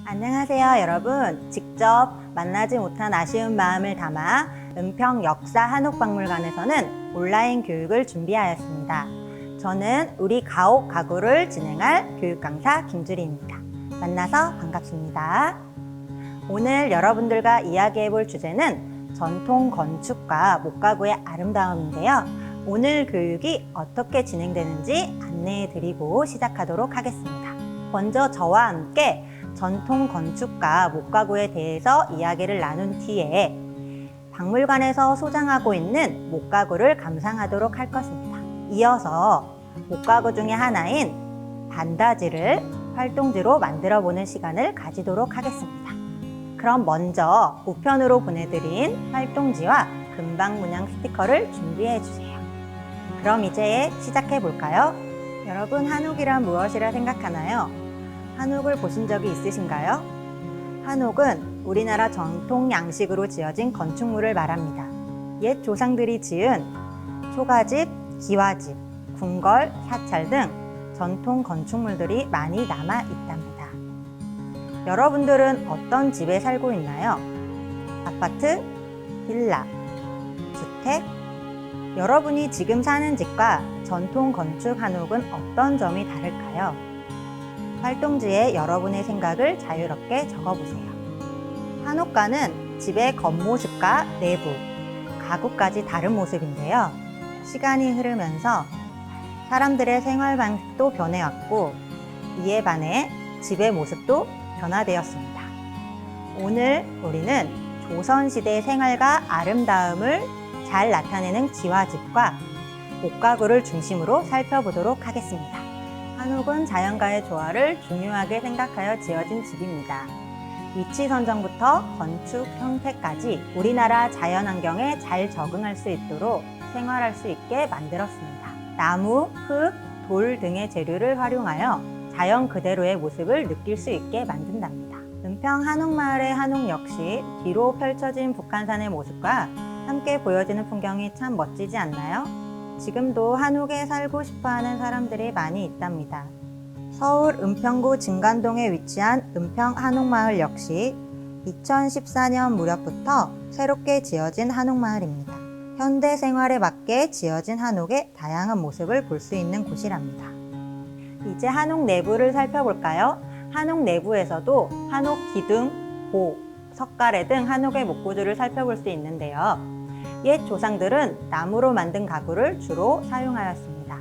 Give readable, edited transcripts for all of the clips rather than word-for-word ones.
안녕하세요, 여러분. 직접 만나지 못한 아쉬운 마음을 담아 은평 역사 한옥박물관에서는 온라인 교육을 준비하였습니다. 저는 우리 가옥 가구를 진행할 교육 강사 김주리입니다. 만나서 반갑습니다. 오늘 여러분들과 이야기해 볼 주제는 전통 건축과 목가구의 아름다움인데요. 오늘 교육이 어떻게 진행되는지 안내해 드리고 시작하도록 하겠습니다. 먼저 저와 함께 전통 건축과 목가구에 대해서 이야기를 나눈 뒤에 박물관에서 소장하고 있는 목가구를 감상하도록 할 것입니다. 이어서 목가구 중에 하나인 반다지를 활동지로 만들어 보는 시간을 가지도록 하겠습니다. 그럼 먼저 우편으로 보내드린 활동지와 금방 문양 스티커를 준비해 주세요. 그럼 이제 시작해 볼까요? 여러분, 한옥이란 무엇이라 생각하나요? 한옥을 보신 적이 있으신가요? 한옥은 우리나라 전통 양식으로 지어진 건축물을 말합니다. 옛 조상들이 지은 초가집, 기와집, 궁궐, 사찰 등 전통 건축물들이 많이 남아 있답니다. 여러분들은 어떤 집에 살고 있나요? 아파트, 빌라, 주택? 여러분이 지금 사는 집과 전통 건축 한옥은 어떤 점이 다를까요? 활동지에 여러분의 생각을 자유롭게 적어보세요. 한옥가는 집의 겉모습과 내부, 가구까지 다른 모습인데요. 시간이 흐르면서 사람들의 생활 방식도 변해왔고 이에 반해 집의 모습도 변화되었습니다. 오늘 우리는 조선시대 생활과 아름다움을 잘 나타내는 기와집과 목가구를 중심으로 살펴보도록 하겠습니다. 한옥은 자연과의 조화를 중요하게 생각하여 지어진 집입니다. 위치 선정부터 건축 형태까지 우리나라 자연환경에 잘 적응할 수 있도록 생활할 수 있게 만들었습니다. 나무, 흙, 돌 등의 재료를 활용하여 자연 그대로의 모습을 느낄 수 있게 만든답니다. 은평 한옥마을의 한옥 역시 뒤로 펼쳐진 북한산의 모습과 함께 보여지는 풍경이 참 멋지지 않나요? 지금도 한옥에 살고 싶어하는 사람들이 많이 있답니다. 서울 은평구 진간동에 위치한 은평 한옥마을 역시 2014년 무렵부터 새롭게 지어진 한옥마을입니다. 현대 생활에 맞게 지어진 한옥의 다양한 모습을 볼 수 있는 곳이랍니다. 이제 한옥 내부를 살펴볼까요? 한옥 내부에서도 한옥 기둥, 보, 석가래 등 한옥의 목구조를 살펴볼 수 있는데요. 옛 조상들은 나무로 만든 가구를 주로 사용하였습니다.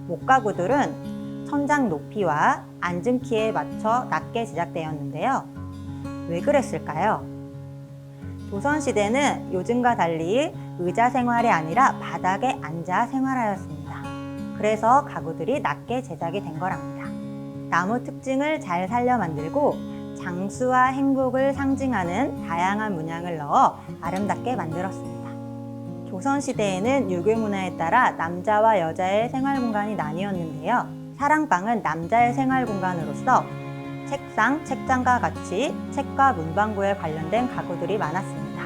목가구들은 천장 높이와 앉은 키에 맞춰 낮게 제작되었는데요. 왜 그랬을까요? 조선시대는 요즘과 달리 의자 생활이 아니라 바닥에 앉아 생활하였습니다. 그래서 가구들이 낮게 제작이 된 거랍니다. 나무 특징을 잘 살려 만들고 장수와 행복을 상징하는 다양한 문양을 넣어 아름답게 만들었습니다. 조선시대에는 유교 문화에 따라 남자와 여자의 생활 공간이 나뉘었는데요. 사랑방은 남자의 생활 공간으로서 책상, 책장과 같이 책과 문방구에 관련된 가구들이 많았습니다.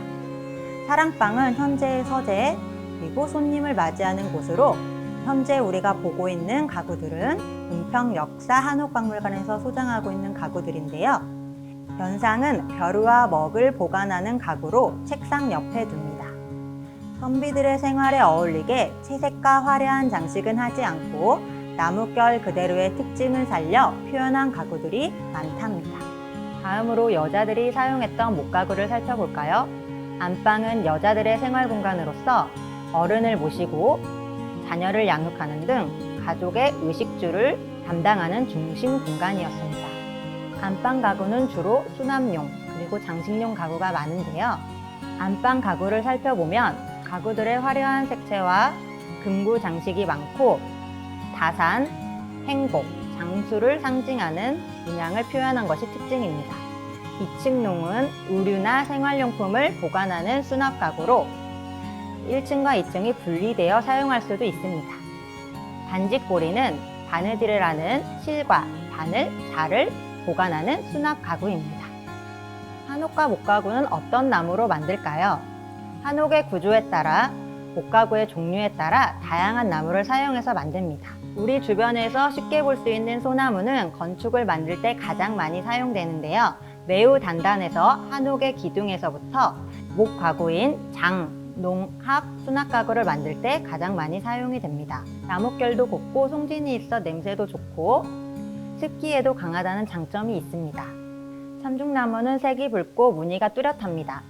사랑방은 현재의 서재, 그리고 손님을 맞이하는 곳으로 현재 우리가 보고 있는 가구들은 은평 역사 한옥박물관에서 소장하고 있는 가구들인데요. 변상은 벼루와 먹을 보관하는 가구로 책상 옆에 둡니다. 선비들의 생활에 어울리게 채색과 화려한 장식은 하지 않고 나무결 그대로의 특징을 살려 표현한 가구들이 많답니다. 다음으로 여자들이 사용했던 목가구를 살펴볼까요? 안방은 여자들의 생활 공간으로서 어른을 모시고 자녀를 양육하는 등 가족의 의식주를 담당하는 중심 공간이었습니다. 안방 가구는 주로 수납용 그리고 장식용 가구가 많은데요. 안방 가구를 살펴보면 가구들의 화려한 색채와 금구 장식이 많고 다산, 행복, 장수를 상징하는 문양을 표현한 것이 특징입니다. 2층농은 의류나 생활용품을 보관하는 수납 가구로 1층과 2층이 분리되어 사용할 수도 있습니다. 반직고리는 바느질이라는 실과 바늘, 자를 보관하는 수납 가구입니다. 한옥과 목가구는 어떤 나무로 만들까요? 한옥의 구조에 따라 목가구의 종류에 따라 다양한 나무를 사용해서 만듭니다. 우리 주변에서 쉽게 볼 수 있는 소나무는 건축을 만들 때 가장 많이 사용되는데요. 매우 단단해서 한옥의 기둥에서부터 목가구인 장, 농, 합, 수납가구를 만들 때 가장 많이 사용이 됩니다. 나뭇결도 곱고 송진이 있어 냄새도 좋고 습기에도 강하다는 장점이 있습니다. 참중나무는 색이 붉고 무늬가 뚜렷합니다.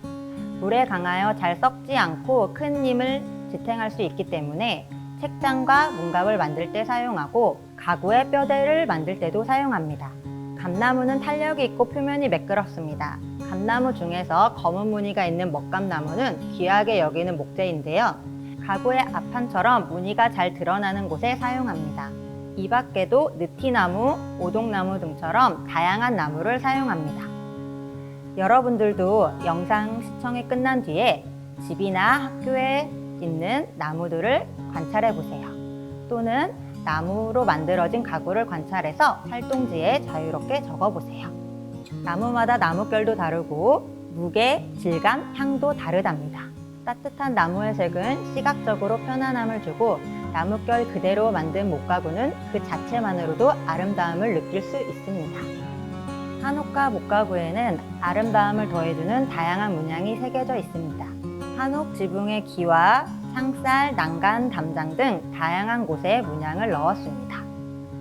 물에 강하여 잘 썩지 않고 큰 힘을 지탱할 수 있기 때문에 책장과 문갑을 만들 때 사용하고 가구의 뼈대를 만들 때도 사용합니다. 감나무는 탄력이 있고 표면이 매끄럽습니다. 감나무 중에서 검은 무늬가 있는 먹감나무는 귀하게 여기는 목재인데요. 가구의 앞판처럼 무늬가 잘 드러나는 곳에 사용합니다. 이 밖에도 느티나무, 오동나무 등처럼 다양한 나무를 사용합니다. 여러분들도 영상 시청이 끝난 뒤에 집이나 학교에 있는 나무들을 관찰해 보세요. 또는 나무로 만들어진 가구를 관찰해서 활동지에 자유롭게 적어 보세요. 나무마다 나뭇결도 다르고 무게, 질감, 향도 다르답니다. 따뜻한 나무의 색은 시각적으로 편안함을 주고 나뭇결 그대로 만든 목가구는 그 자체만으로도 아름다움을 느낄 수 있습니다. 한옥과 목가구에는 아름다움을 더해주는 다양한 문양이 새겨져 있습니다. 한옥 지붕의 기와 창살, 난간, 담장 등 다양한 곳에 문양을 넣었습니다.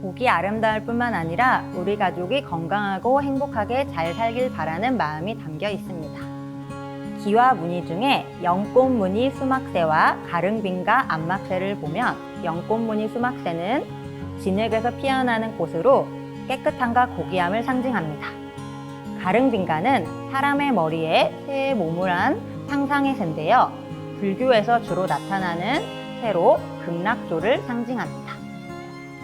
보기 아름다울 뿐만 아니라 우리 가족이 건강하고 행복하게 잘 살길 바라는 마음이 담겨 있습니다. 기와 무늬 중에 연꽃 무늬 수막새와 가릉빈가 안막새를 보면 연꽃 무늬 수막새는 진흙에서 피어나는 꽃으로 깨끗함과 고귀함을 상징합니다. 가릉빈가는 사람의 머리에 새의 몸을 한 상상의 새인데요. 불교에서 주로 나타나는 새로 극락조를 상징합니다.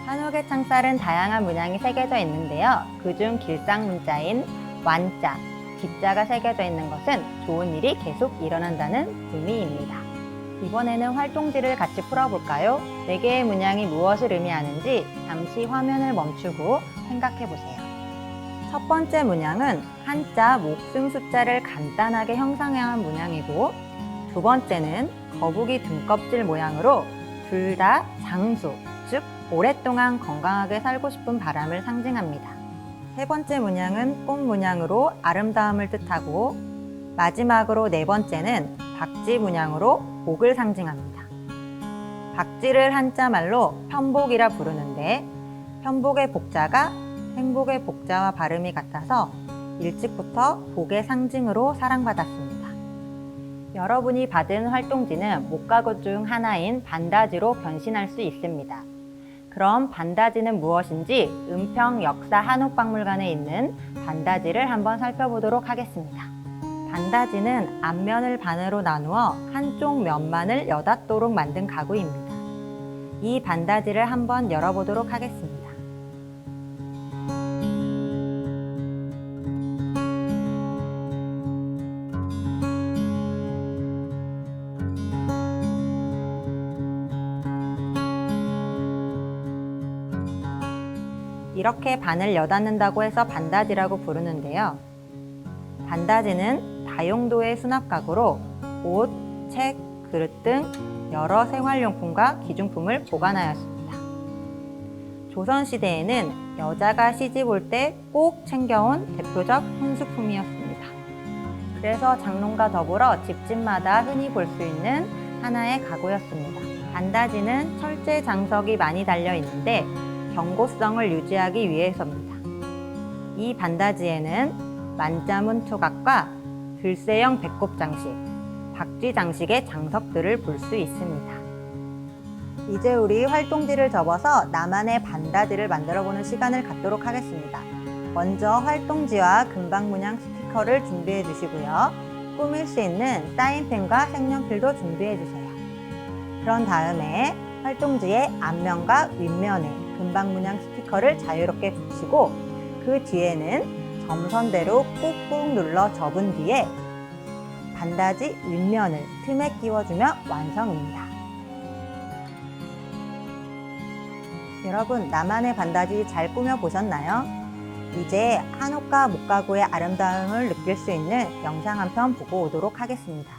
한옥의 창살은 다양한 문양이 새겨져 있는데요. 그중 길상문자인 완자, 기자가 새겨져 있는 것은 좋은 일이 계속 일어난다는 의미입니다. 이번에는 활동지를 같이 풀어볼까요? 4개의 문양이 무엇을 의미하는지 잠시 화면을 멈추고 생각해 보세요. 첫 번째 문양은 한자, 목숨, 숫자를 간단하게 형상화한 문양이고, 두 번째는 거북이 등껍질 모양으로 둘 다 장수, 즉 오랫동안 건강하게 살고 싶은 바람을 상징합니다. 세 번째 문양은 꽃 문양으로 아름다움을 뜻하고, 마지막으로 네 번째는 박쥐 문양으로 복을 상징합니다. 박쥐를 한자말로 편복이라 부르는데, 편복의 복자가 행복의 복자와 발음이 같아서 일찍부터 복의 상징으로 사랑받았습니다. 여러분이 받은 활동지는 목가구 중 하나인 반다지로 변신할 수 있습니다. 그럼 반다지는 무엇인지 은평 역사 한옥박물관에 있는 반다지를 한번 살펴보도록 하겠습니다. 반다지는 앞면을 반으로 나누어 한쪽 면만을 여닫도록 만든 가구입니다. 이 반다지를 한번 열어보도록 하겠습니다. 이렇게 반을 여닫는다고 해서 반다지라고 부르는데요. 반다지는 다용도의 수납가구로 옷, 책, 그릇 등 여러 생활용품과 기중품을 보관하였습니다. 조선시대에는 여자가 시집 올 때 꼭 챙겨온 대표적 혼수품이었습니다. 그래서 장롱과 더불어 집집마다 흔히 볼 수 있는 하나의 가구였습니다. 반다지는 철제 장석이 많이 달려 있는데 경고성을 유지하기 위해서입니다. 이 반다지에는 만자문 초각과 들쇠형 배꼽 장식, 박쥐 장식의 장석들을 볼 수 있습니다. 이제 우리 활동지를 접어서 나만의 반다지를 만들어보는 시간을 갖도록 하겠습니다. 먼저 활동지와 금방 문양 스티커를 준비해 주시고요. 꾸밀 수 있는 사인펜과 색연필도 준비해 주세요. 그런 다음에 활동지의 앞면과 윗면에 금방 문양 스티커를 자유롭게 붙이고, 그 뒤에는 점선대로 꾹꾹 눌러 접은 뒤에 반다지 윗면을 틈에 끼워주면 완성입니다. 여러분, 나만의 반다지 잘 꾸며보셨나요? 이제 한옥과 목가구의 아름다움을 느낄 수 있는 영상 한 편 보고 오도록 하겠습니다.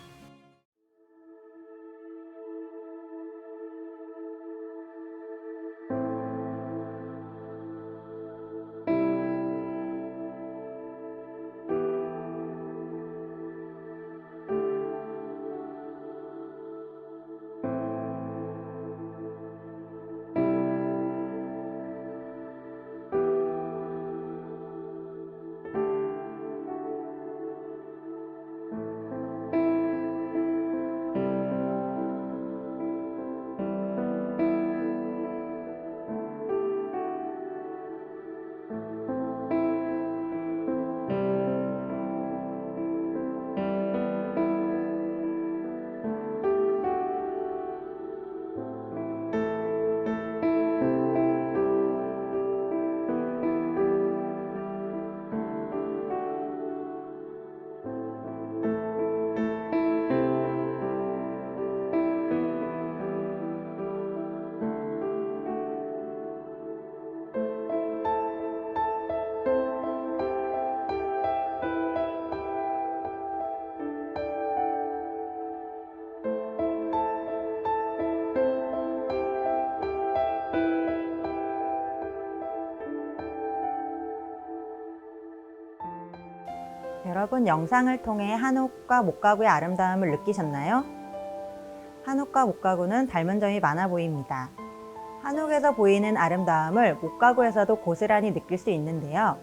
여러분, 영상을 통해 한옥과 목가구의 아름다움을 느끼셨나요? 한옥과 목가구는 닮은 점이 많아 보입니다. 한옥에서 보이는 아름다움을 목가구에서도 고스란히 느낄 수 있는데요.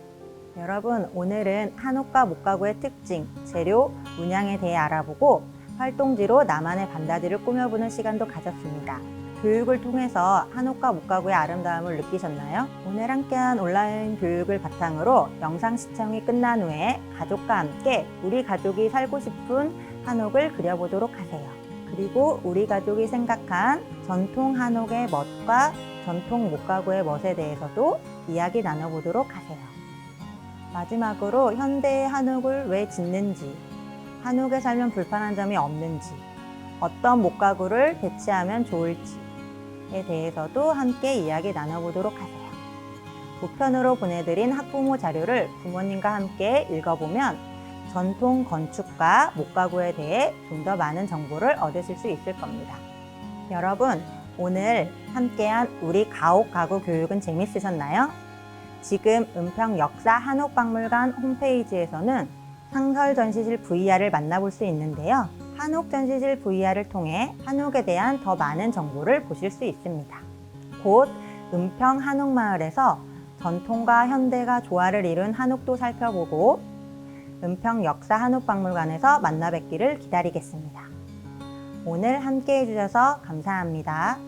여러분, 오늘은 한옥과 목가구의 특징, 재료, 문양에 대해 알아보고 활동지로 나만의 반다지를 꾸며보는 시간도 가졌습니다. 교육을 통해서 한옥과 목가구의 아름다움을 느끼셨나요? 오늘 함께한 온라인 교육을 바탕으로 영상 시청이 끝난 후에 가족과 함께 우리 가족이 살고 싶은 한옥을 그려보도록 하세요. 그리고 우리 가족이 생각한 전통 한옥의 멋과 전통 목가구의 멋에 대해서도 이야기 나눠보도록 하세요. 마지막으로 현대의 한옥을 왜 짓는지, 한옥에 살면 불편한 점이 없는지, 어떤 목가구를 대체하면 좋을지에 대해서도 함께 이야기 나눠보도록 하세요. 우편으로 보내드린 학부모 자료를 부모님과 함께 읽어보면 전통 건축과 목가구에 대해 좀 더 많은 정보를 얻으실 수 있을 겁니다. 여러분, 오늘 함께한 우리 가옥 가구 교육은 재밌으셨나요? 지금 은평 역사 한옥박물관 홈페이지에서는 상설 전시실 VR을 만나볼 수 있는데요. 한옥 전시실 VR을 통해 한옥에 대한 더 많은 정보를 보실 수 있습니다. 곧 은평 한옥마을에서 전통과 현대가 조화를 이룬 한옥도 살펴보고 은평 역사 한옥박물관에서 만나 뵙기를 기다리겠습니다. 오늘 함께 해주셔서 감사합니다.